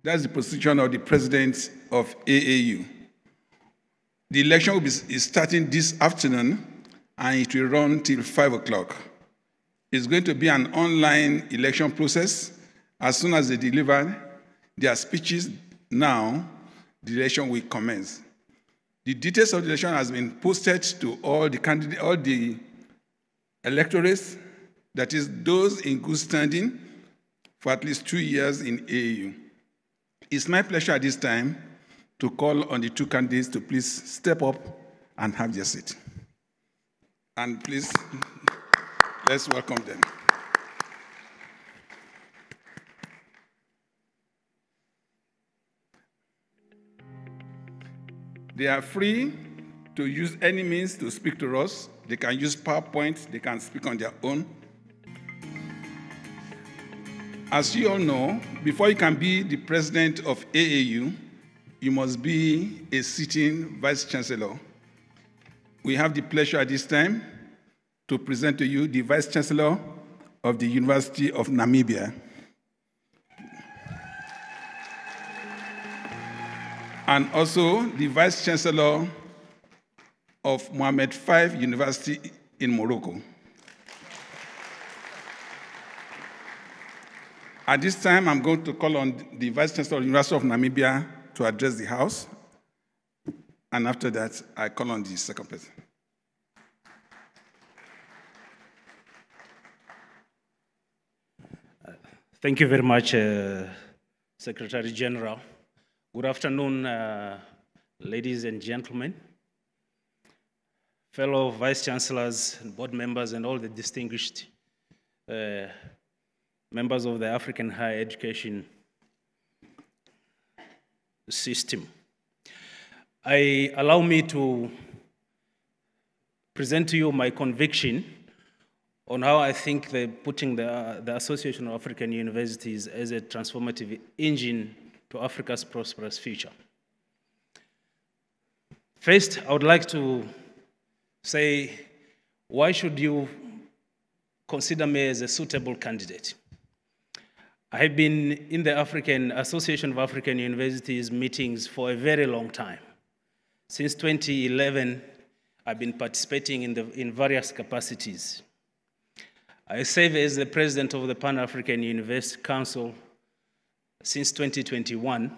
That's the position of the president of AAU. The election is starting this afternoon, and it will run till 5 o'clock. It's going to be an online election process. As soon as they deliver their speeches now, the election will commence. The details of the election has been posted to all the electorates, that is, those in good standing for at least 2 years in AAU. It's my pleasure at this time to call on the two candidates to please step up and have their seat. And please, let's welcome them. They are free to use any means to speak to us. They can use PowerPoint, they can speak on their own. As you all know, before you can be the president of AAU, you must be a sitting vice chancellor. We have the pleasure at this time to present to you the vice chancellor of the University of Namibia. And also the vice chancellor of Mohammed V University in Morocco. At this time, I'm going to call on the vice chancellor of the University of Namibia to address the House. And after that, I call on the second person. Thank you very much, Secretary General. Good afternoon, ladies and gentlemen, fellow vice chancellors, and board members, and all the distinguished members of the African higher education system. Allow me to present to you my conviction on how I think putting the Association of African Universities as a transformative engine to Africa's prosperous future. First, I would like to say, why should you consider me as a suitable candidate? I have been in the Association of African Universities meetings for a very long time. Since 2011, I've been participating in various capacities. I serve as the president of the Pan-African University Council since 2021,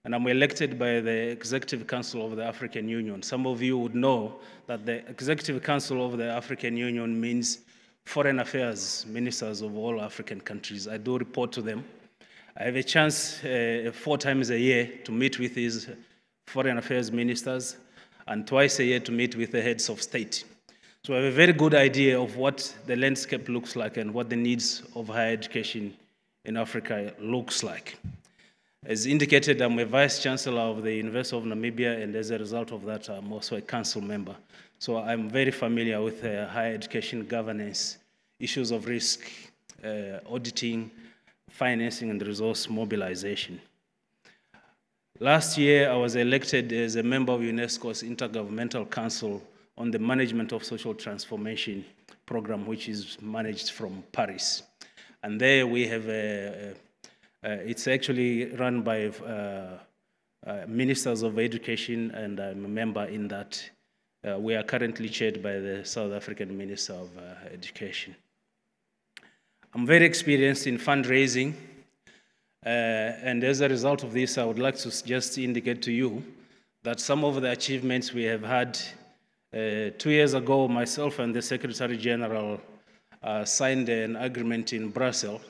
and I'm elected by the Executive Council of the African Union. Some of you would know that the Executive Council of the African Union means foreign affairs ministers of all African countries. I do report to them. I have a chance 4 times a year to meet with these foreign affairs ministers and twice a year to meet with the heads of state. So I have a very good idea of what the landscape looks like and what the needs of higher education in Africa looks like. As indicated, I'm a vice chancellor of the University of Namibia, and as a result of that, I'm also a council member. So I'm very familiar with higher education governance, issues of risk, auditing, financing, and resource mobilization. Last year, I was elected as a member of UNESCO's Intergovernmental Council on the Management of Social Transformation program, which is managed from Paris. And there we have it's actually run by ministers of education, and I'm a member in that. We are currently chaired by the South African Minister of Education. I'm very experienced in fundraising, and as a result of this, I would like to just indicate to you that some of the achievements we have had 2 years ago, myself and the Secretary General signed an agreement in Brussels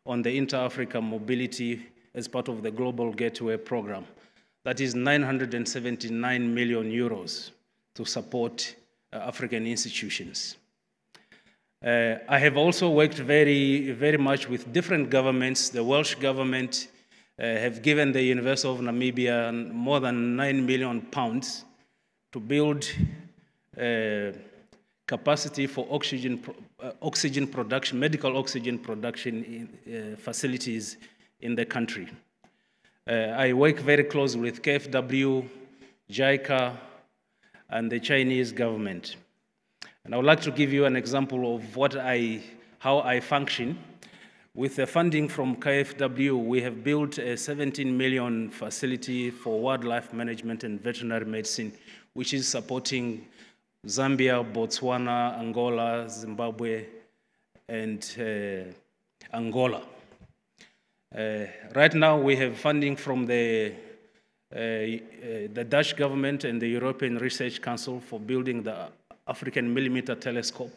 on the Inter-Africa mobility as part of the Global Gateway Program. That is 979 million euros to support African institutions. I have also worked very, very much with different governments. The Welsh government have given the University of Namibia more than £9 million to build capacity for oxygen production, medical oxygen production facilities in the country. I work very closely with KfW, JICA, and the Chinese government. And I would like to give you an example of how I function. With the funding from KfW, we have built a 17 million facility for wildlife management and veterinary medicine, which is supporting Zambia, Botswana, Angola, Zimbabwe, and Angola. Right now, we have funding from the Dutch government and the European Research Council for building the African Millimeter Telescope,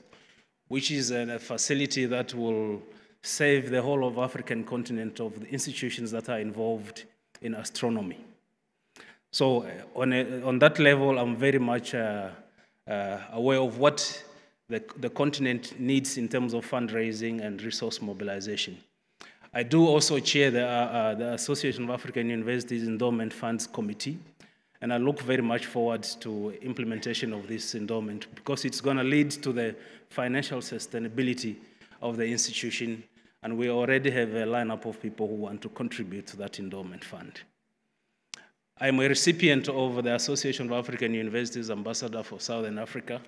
which is a facility that will save the whole of African continent of the institutions that are involved in astronomy. So on that level, I'm very much aware of what the continent needs in terms of fundraising and resource mobilization. I do also chair the Association of African Universities Endowment Funds Committee, and I look very much forward to implementation of this endowment because it's going to lead to the financial sustainability of the institution, and we already have a lineup of people who want to contribute to that endowment fund. I'm a recipient of the Association of African Universities Ambassador for Southern Africa.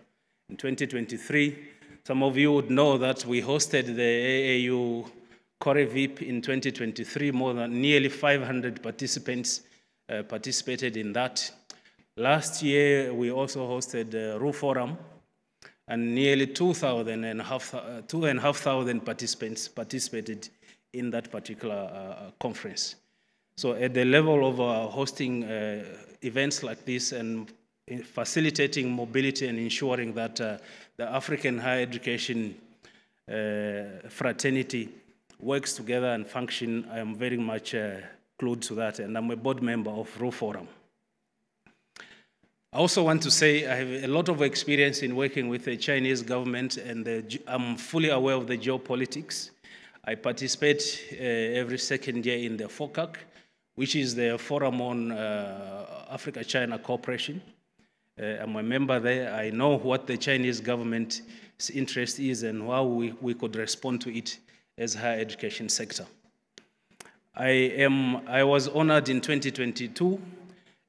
In 2023, some of you would know that we hosted the AAU COREVIP in 2023. Nearly 500 participants participated in that. Last year, we also hosted RU Forum, and nearly 2,500 participants participated in that particular conference. So at the level of hosting events like this and facilitating mobility and ensuring that the African higher education fraternity works together and function, I am very much glued to that, and I'm a board member of RU Forum. I also want to say I have a lot of experience in working with the Chinese government, and I'm fully aware of the geopolitics. I participate every second year in the FOCAC, which is the Forum on Africa-China Cooperation. I'm a member there. I know what the Chinese government's interest is and how we could respond to it as higher education sector. I was honored in 2022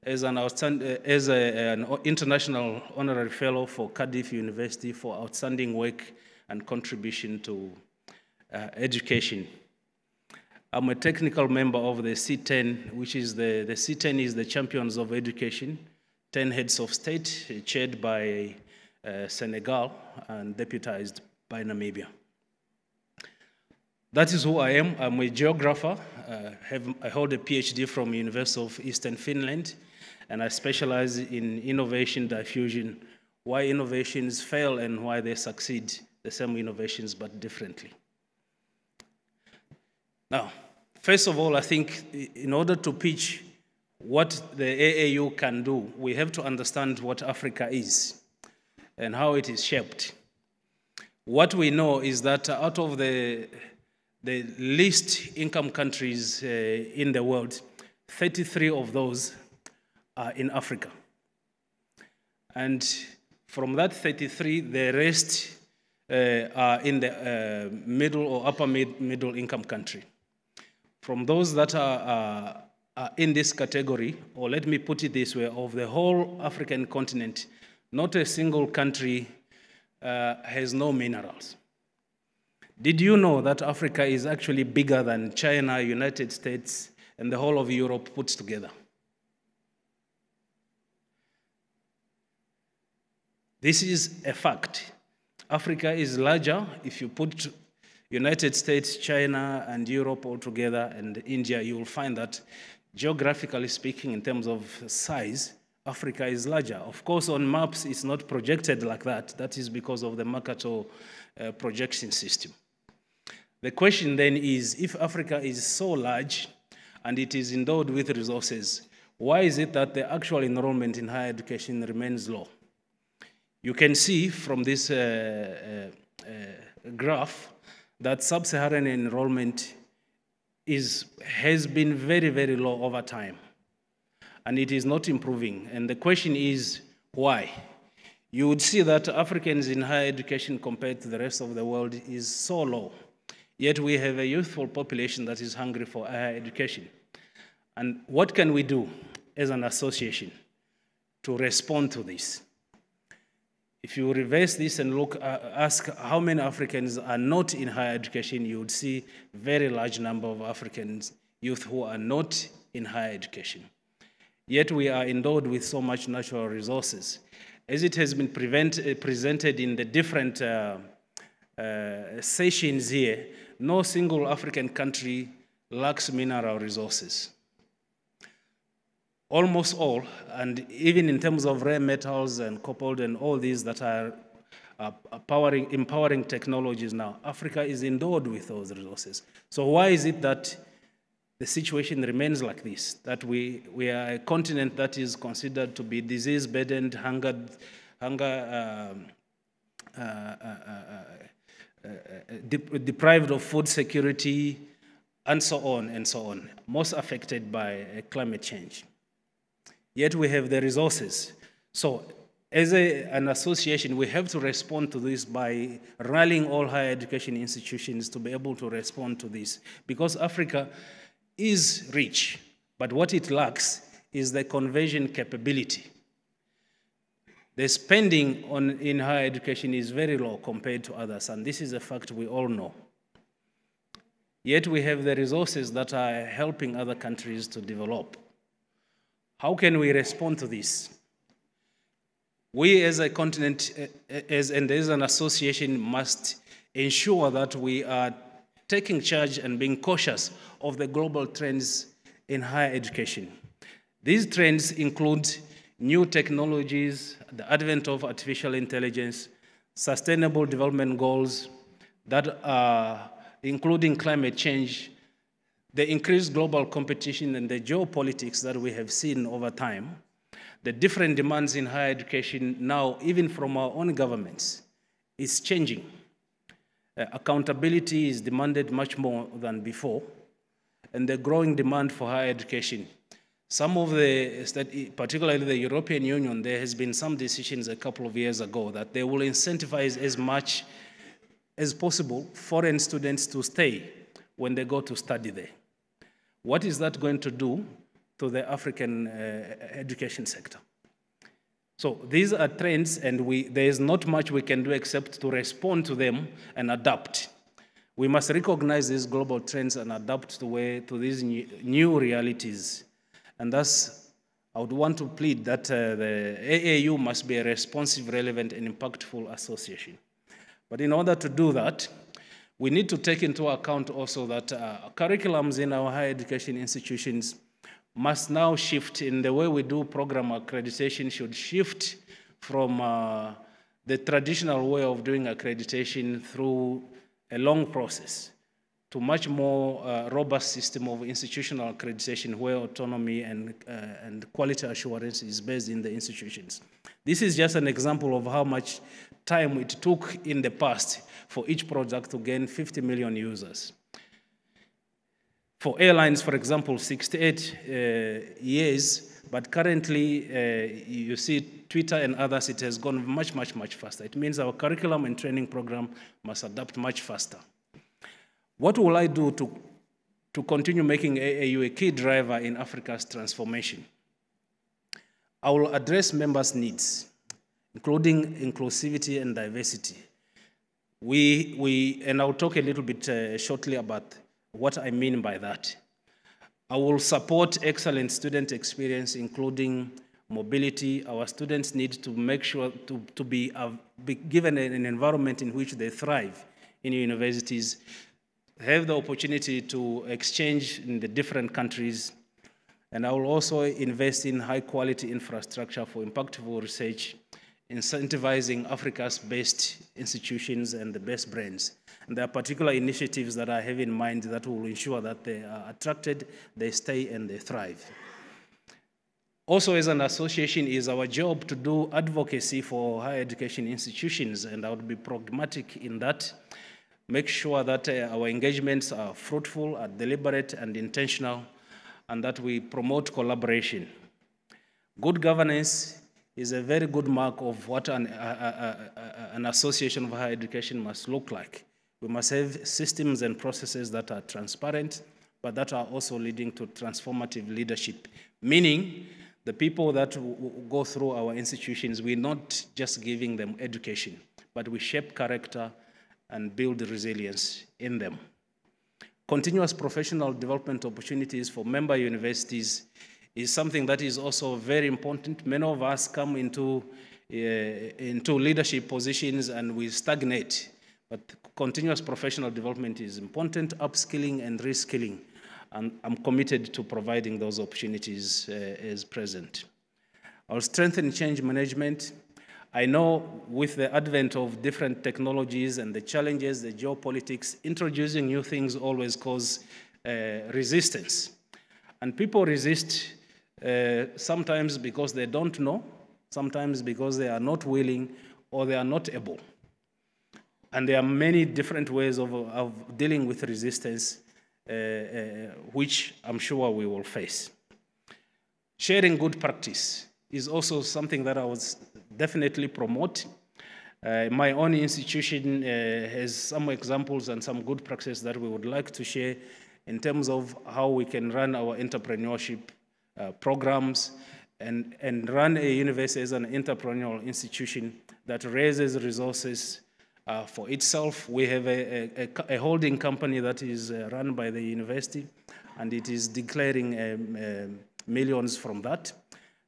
as an international honorary fellow for Cardiff University for outstanding work and contribution to education. I'm a technical member of the C10, which is the C10 is the Champions of Education, 10 heads of state, chaired by Senegal and deputized by Namibia. That is who I am. I'm a geographer. I hold a PhD from University of Eastern Finland, and I specialize in innovation diffusion, why innovations fail and why they succeed, the same innovations but differently. Now, first of all, I think in order to pitch what the AAU can do, we have to understand what Africa is and how it is shaped. What we know is that out of the least income countries in the world, 33 of those are in Africa. And from that 33, the rest are in the middle or upper middle income country. From those that are in this category, or let me put it this way, of the whole African continent, not a single country has no minerals. Did you know that Africa is actually bigger than China, United States, and the whole of Europe put together? This is a fact. Africa is larger. If you put United States, China, and Europe all together, and India, you will find that geographically speaking, in terms of size, Africa is larger. Of course, on maps, it's not projected like that. That is because of the Mercator projection system. The question then is, if Africa is so large and it is endowed with resources, why is it that the actual enrollment in higher education remains low? You can see from this graph that sub-Saharan enrollment has been very, very low over time, and it is not improving. And the question is, why? You would see that Africans in higher education compared to the rest of the world is so low, yet we have a youthful population that is hungry for higher education. And what can we do as an association to respond to this? If you reverse this and look, ask how many Africans are not in higher education, you would see a very large number of African youth who are not in higher education. Yet we are endowed with so much natural resources. As it has been presented in the different sessions here, no single African country lacks mineral resources. Almost all, and even in terms of rare metals and cobalt and all these that are empowering technologies now, Africa is endowed with those resources. So why is it that the situation remains like this, that we are a continent that is considered to be disease-burdened, deprived of food security, and so on, most affected by climate change? Yet we have the resources. So as an association, we have to respond to this by rallying all higher education institutions to be able to respond to this. Because Africa is rich, but what it lacks is the conversion capability. The spending in higher education is very low compared to others, and this is a fact we all know. Yet we have the resources that are helping other countries to develop. How can we respond to this? We as a continent and as an association must ensure that we are taking charge and being cautious of the global trends in higher education. These trends include new technologies, the advent of artificial intelligence, sustainable development goals that are including climate change, the increased global competition and the geopolitics that we have seen over time, the different demands in higher education now, even from our own governments, is changing. Accountability is demanded much more than before, and the growing demand for higher education. Some of particularly the European Union, there has been some decisions a couple of years ago that they will incentivize as much as possible foreign students to stay when they go to study there. What is that going to do to the African education sector? So these are trends, and there is not much we can do except to respond to them and adapt. We must recognize these global trends and adapt to these new realities. And thus, I would want to plead that the AAU must be a responsive, relevant, and impactful association. But in order to do that, we need to take into account also that curriculums in our higher education institutions must now shift in the way we do program accreditation, should shift from the traditional way of doing accreditation through a long process to much more robust system of institutional accreditation where autonomy and quality assurance is based in the institutions. This is just an example of how much time it took in the past for each product to gain 50 million users. For airlines, for example, 68 years, but currently you see Twitter and others, it has gone much, much, much faster. It means our curriculum and training program must adapt much faster. What will I do to continue making AAU a key driver in Africa's transformation? I will address members' needs, including inclusivity and diversity. And I'll talk a little bit shortly about what I mean by that. I will support excellent student experience, including mobility. Our students need to make sure to be given an environment in which they thrive in universities, have the opportunity to exchange in the different countries, and I will also invest in high-quality infrastructure for impactful research, incentivizing Africa's best institutions and the best brands. And there are particular initiatives that I have in mind that will ensure that they are attracted, they stay, and they thrive. Also, as an association, it is our job to do advocacy for higher education institutions, and I would be pragmatic in that. Make sure that our engagements are fruitful, are deliberate and intentional, and that we promote collaboration. Good governance is a very good mark of what an association of higher education must look like. We must have systems and processes that are transparent, but that are also leading to transformative leadership, meaning The people that go through our institutions, we're not just giving them education, but we shape character and build resilience in them. Continuous professional development opportunities for member universities is something that is also very important. Many of us come into leadership positions and we stagnate, but continuous professional development is important, upskilling and reskilling. And I'm committed to providing those opportunities as president. I'll strengthen change management. I know with the advent of different technologies and the challenges, the geopolitics, introducing new things always cause resistance. And people resist sometimes because they don't know, sometimes because they are not willing or they are not able. And there are many different ways of dealing with resistance, which I'm sure we will face. Sharing good practice is also something that I would definitely promote. My own institution has some examples and some good practices that we would like to share in terms of how we can run our entrepreneurship programs and run a university as an entrepreneurial institution that raises resources for itself. We have a holding company that is run by the university, and it is declaring millions from that.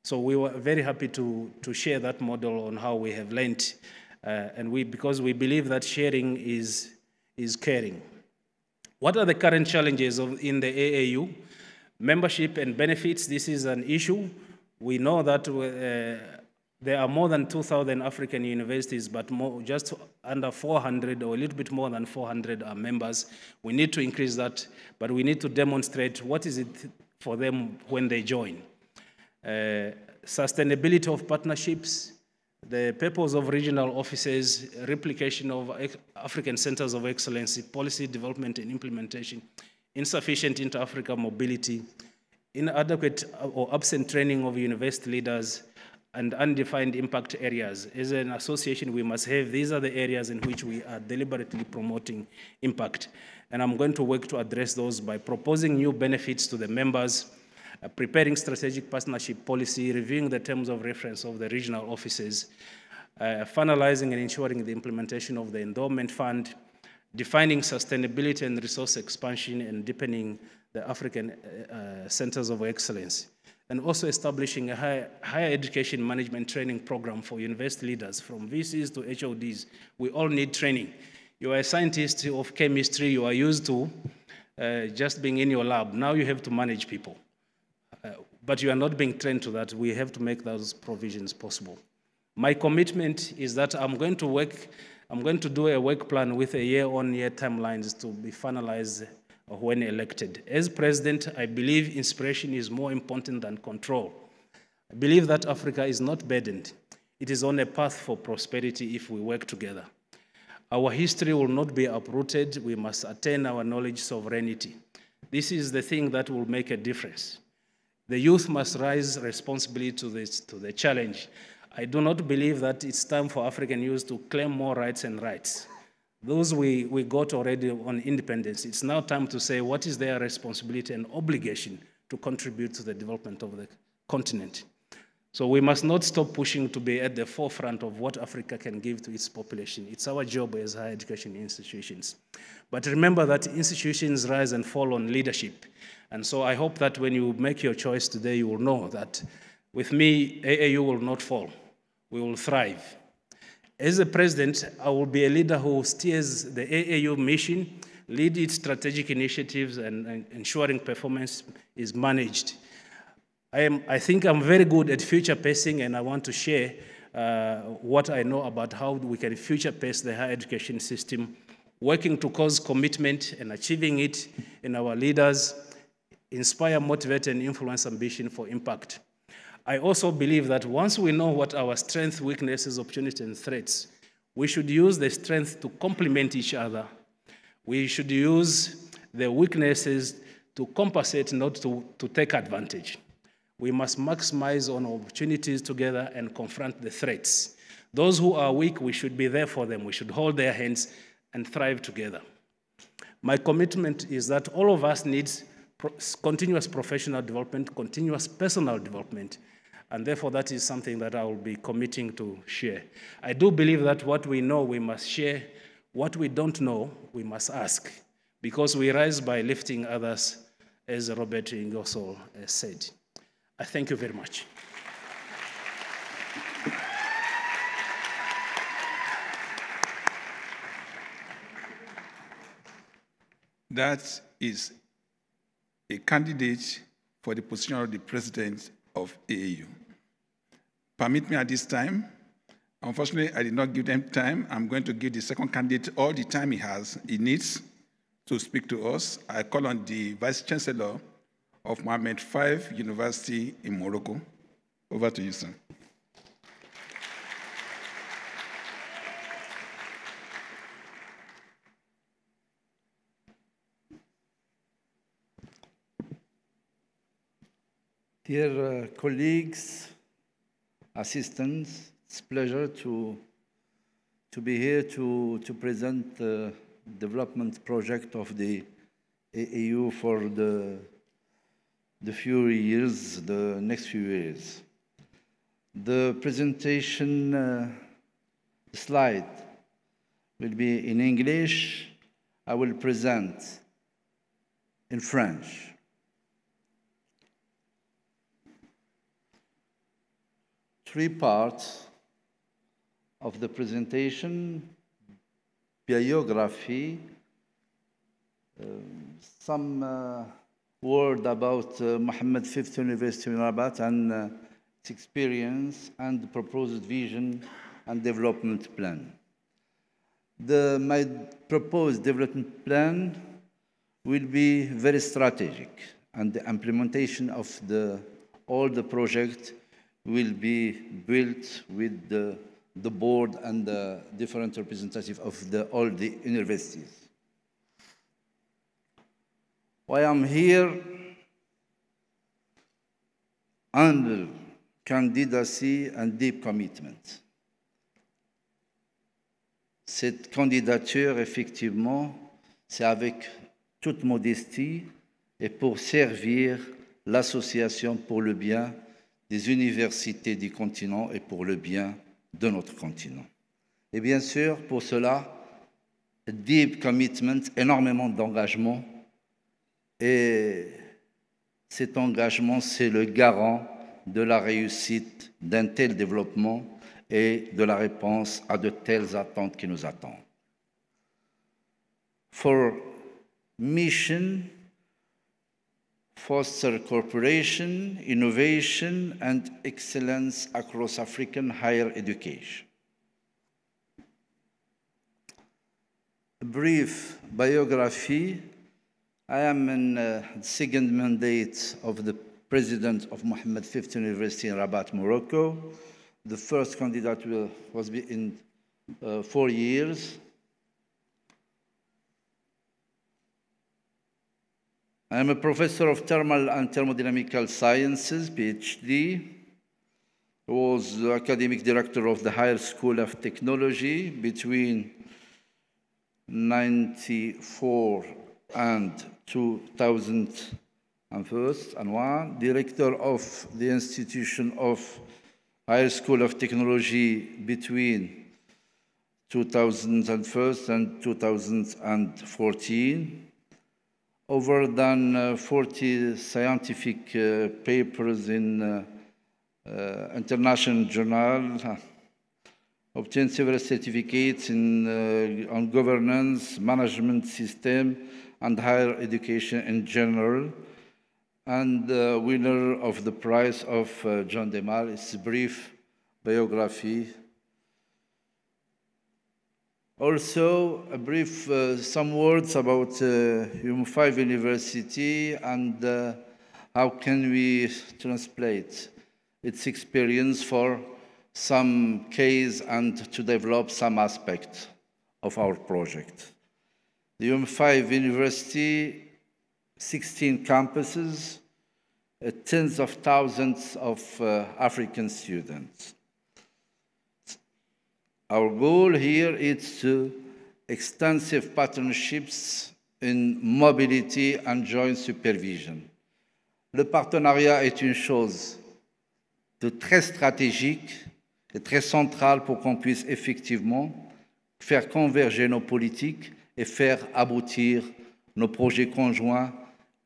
So we were very happy to share that model on how we have learned, because we believe that sharing is caring. What are the current challenges in the AAU? Membership and benefits, this is an issue. We know that there are more than 2,000 African universities, but just under 400 or a little bit more than 400 are members. We need to increase that, but we need to demonstrate what is it for them when they join. Sustainability of partnerships, the purpose of regional offices, replication of African centers of excellence, policy development and implementation, insufficient inter-Africa mobility, inadequate or absent training of university leaders, and undefined impact areas. As an association, we must have, these are the areas in which we are deliberately promoting impact. And I'm going to work to address those by proposing new benefits to the members, preparing strategic partnership policy, reviewing the terms of reference of the regional offices, finalizing and ensuring the implementation of the endowment fund, defining sustainability and resource expansion, and deepening the African centers of excellence, and also establishing a higher education management training program for university leaders, from VCs to HODs. We all need training. You are a scientist of chemistry, you are used to just being in your lab. Now you have to manage people. But you are not being trained to that. We have to make those provisions possible. My commitment is that I'm going to do a work plan with a year-on-year timelines to be finalized when elected. As president, I believe inspiration is more important than control. I believe that Africa is not burdened. It is on a path for prosperity if we work together. Our history will not be uprooted. We must attain our knowledge sovereignty. This is the thing that will make a difference. The youth must rise responsibly to the challenge. I do not believe that it's time for African youth to claim more rights and rights. Those we got already on independence. It's now time to say what is their responsibility and obligation to contribute to the development of the continent. So we must not stop pushing to be at the forefront of what Africa can give to its population. It's our job as higher education institutions. But remember that institutions rise and fall on leadership. And so I hope that when you make your choice today, you will know that with me, AAU will not fall. We will thrive. As a president, I will be a leader who steers the AAU mission, lead its strategic initiatives, and ensuring performance is managed. I think I'm very good at future pacing, and I want to share what I know about how we can future pace the higher education system, working to cause commitment and achieving it in our leaders, inspire, motivate, and influence ambition for impact. I also believe that once we know what our strengths, weaknesses, opportunities, and threats, we should use the strengths to complement each other. We should use the weaknesses to compensate, not to take advantage. We must maximize on opportunities together and confront the threats. Those who are weak, we should be there for them. We should hold their hands and thrive together. My commitment is that all of us need continuous professional development, continuous personal development, And therefore, that is something that I will be committing to share. I do believe that what we know, we must share. What we don't know, we must ask. Because we rise by lifting others, as Robert Ingersoll said. I thank you very much. That is a candidate for the position of the president of AAU. Permit me at this time. Unfortunately, I did not give them time. I'm going to give the second candidate all the time he needs to speak to us. I call on the Vice Chancellor of Mohammed V University in Morocco. Over to you, sir. Dear colleagues, assistants, it's a pleasure to be here to present the development project of the AAU for the next few years. The presentation slide will be in English. I will present in French. Three parts of the presentation: biography, some word about Mohammed V University in Rabat and its experience and the proposed vision and development plan. My proposed development plan will be very strategic, and the implementation of all the projects will be built with the board and the different representatives of all the universities. Why I'm here? Humble candidacy and deep commitment. Cette candidature, effectivement, c'est avec toute modestie et pour servir l'association pour le bien des universités du continent et pour le bien de notre continent. Et bien sûr, pour cela, deep commitment, énormément d'engagement. Et cet engagement, c'est le garant de la réussite d'un tel développement et de la réponse à de telles attentes qui nous attendent. For mission, foster cooperation, innovation, and excellence across African higher education. A brief biography. I am in the second mandate of the president of Mohammed V University in Rabat, Morocco. The first candidate was in 4 years. I am a professor of thermal and thermodynamical sciences, PhD. I was the academic director of the Higher School of Technology between 1994 and 2001, director of the Institution of Higher School of Technology between 2001 and 2014. Over than 40 scientific papers in international journals, obtained several certificates on governance, management system, and higher education in general, and winner of the prize of John Demal. It's a brief biography. Also, a brief, some words about UM5 University and how can we translate its experience for some case and to develop some aspect of our project. The UM5 University, 16 campuses, tens of thousands of African students. Our goal here is to extensive partnerships in mobility and joint supervision. Le partenariat est une chose de très stratégique et très central pour qu'on puisse effectivement faire converger nos politiques et faire aboutir nos projets conjoints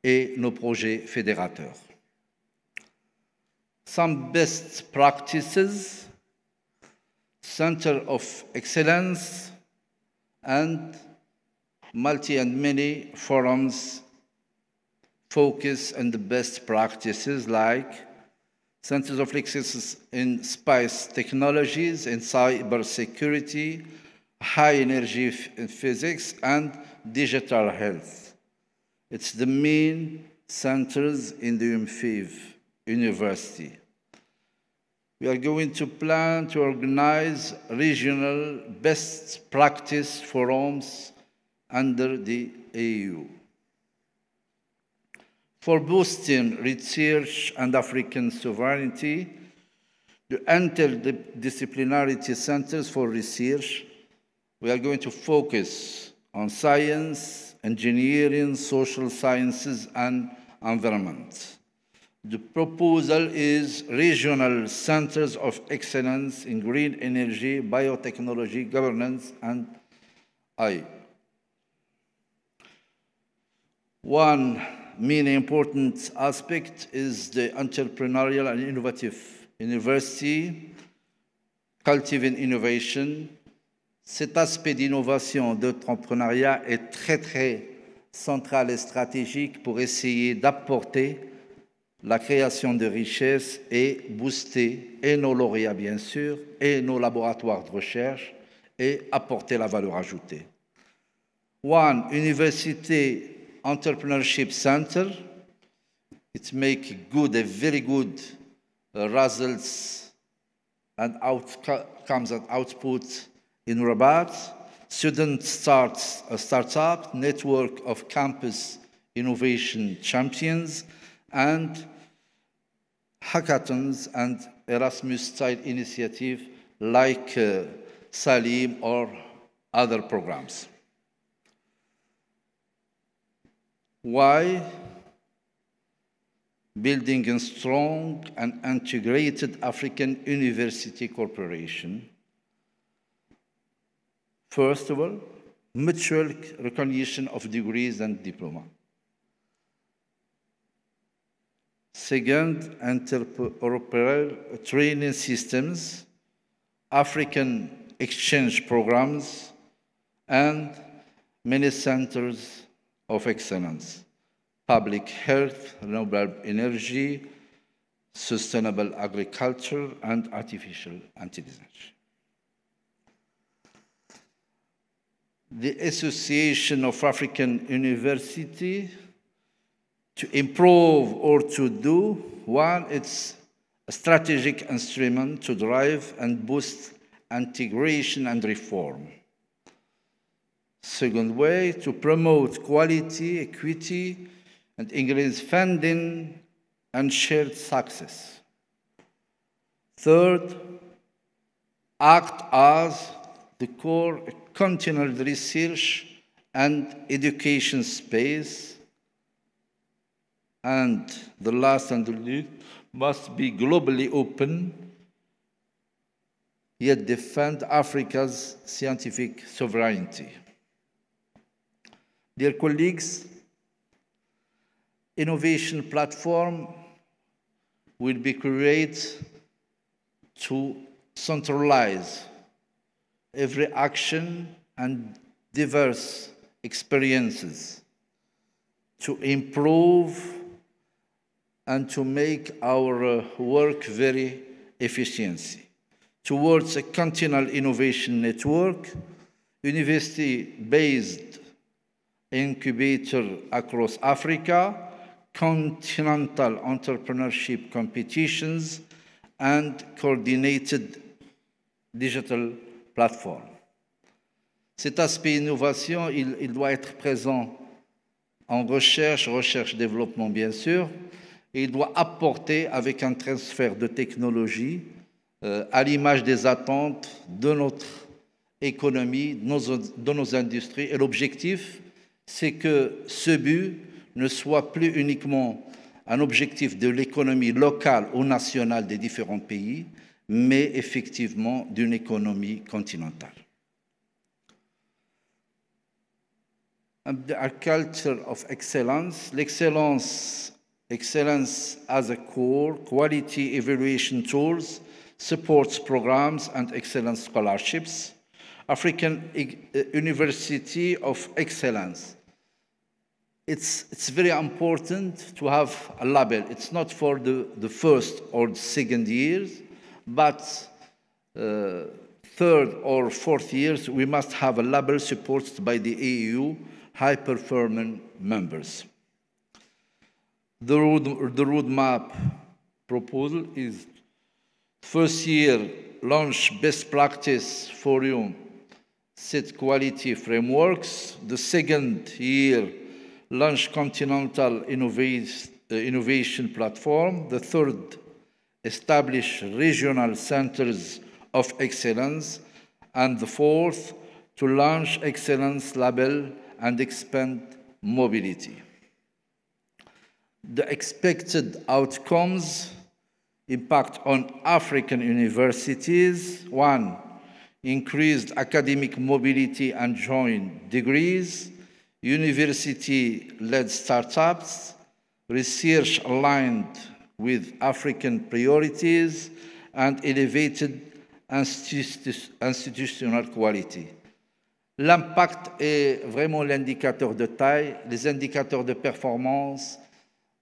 et nos projets fédérateurs. Some best practices, center of excellence, and multi and many forums focus on the best practices like centers of excellence in space technologies, in cybersecurity, high energy physics, and digital health. It's the main centers in the UMFIV University. We are going to plan to organize regional best practice forums under the AU. For boosting research and African sovereignty, the interdisciplinarity centers for research, we are going to focus on science, engineering, social sciences, and environment. The proposal is regional centers of excellence in green energy, biotechnology, governance, and AI. One main important aspect is the entrepreneurial and innovative university, cultivating innovation. Cet aspect d'innovation, d'entrepreneuriat est très central et stratégique pour essayer d'apporter la création de richesses et booster et nos lauréats bien sûr et nos laboratoires de recherche et apporter la valeur ajoutée. One University Entrepreneurship Center, it makes good, a very good results and outcomes and output in Rabat. Students start a startup, network of campus innovation champions, and hackathons and Erasmus-style initiative like Salim or other programs. Why? Building a strong and integrated African university corporation. First of all, mutual recognition of degrees and diploma. Second, interoperable training systems, African exchange programs, and many centers of excellence, public health, renewable energy, sustainable agriculture, and artificial intelligence. The Association of African Universities to improve or to do, one, it's a strategic instrument to drive and boost integration and reform. Second way, to promote quality, equity, and increase funding and shared success. Third, act as the core continual research and education space. And the last and the least, must be globally open, yet defend Africa's scientific sovereignty. Dear colleagues, innovation platform will be created to centralize every action and diverse experiences to improve and to make our work very efficient. Towards a continual innovation network, university-based incubator across Africa, continental entrepreneurship competitions, and coordinated digital platform. Cet aspect innovation, il doit être présent en recherche-développement bien sûr, et il doit apporter avec un transfert de technologie à l'image des attentes de notre économie, de nos industries. Et l'objectif, c'est que ce but ne soit plus uniquement un objectif de l'économie locale ou nationale des différents pays, mais effectivement d'une économie continentale. A culture of excellence, excellence as a core, quality evaluation tools, supports programs and excellence scholarships, African University of Excellence. It's very important to have a label. It's not for the first or the second years, but third or fourth years, we must have a label supported by the AAU high-performing members. The roadmap proposal is first year, launch best practice forum, set quality frameworks. The second year, launch continental innovation platform. The third, establish regional centers of excellence. And the fourth, to launch excellence label and expand mobility. The expected outcomes impact on African universities. 1, increased academic mobility and joint degrees, university-led startups, research aligned with African priorities, and elevated institutional quality. L'impact est vraiment l'indicateur de taille. Les indicateurs de performance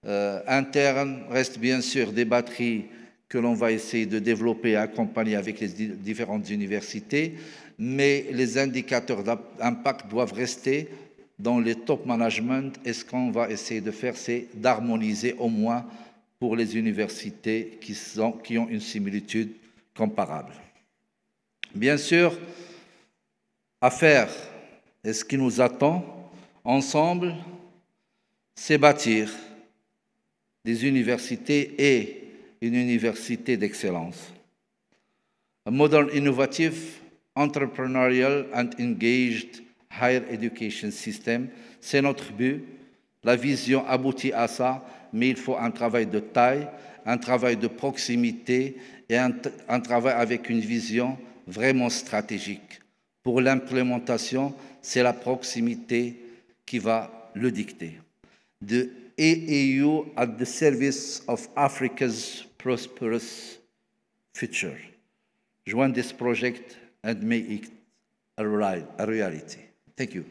internes restent bien sûr des batteries que l'on va essayer de développer et accompagner avec les différentes universités, mais les indicateurs d'impact doivent rester dans les top management. Et ce qu'on va essayer de faire, c'est d'harmoniser au moins pour les universités qui ont une similitude comparable. Bien sûr, à faire, et ce qui nous attend ensemble, c'est bâtir des universités et une université d'excellence. A modern, innovative, entrepreneurial and engaged higher education system, c'est notre but. La vision aboutit à ça, mais il faut un travail de taille, un travail de proximité et un travail avec une vision vraiment stratégique. Pour l'implémentation, c'est la proximité qui va le dicter. The AAU at the service of Africa's prosperous future. Join this project and make it a reality. Thank you.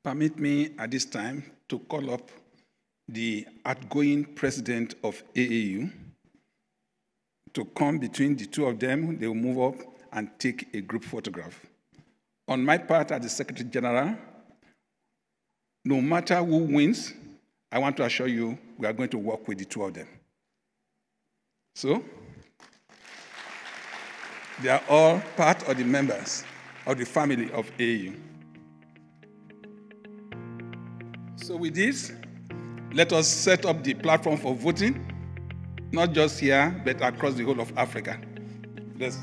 Permit me at this time to call up the outgoing president of AAU to come between the two of them. They will move up and take a group photograph. On my part as the Secretary General, no matter who wins, I want to assure you we are going to work with the two of them. So, they are all part of the members of the family of AAU. So with this, let us set up the platform for voting, not just here, but across the whole of Africa. Let's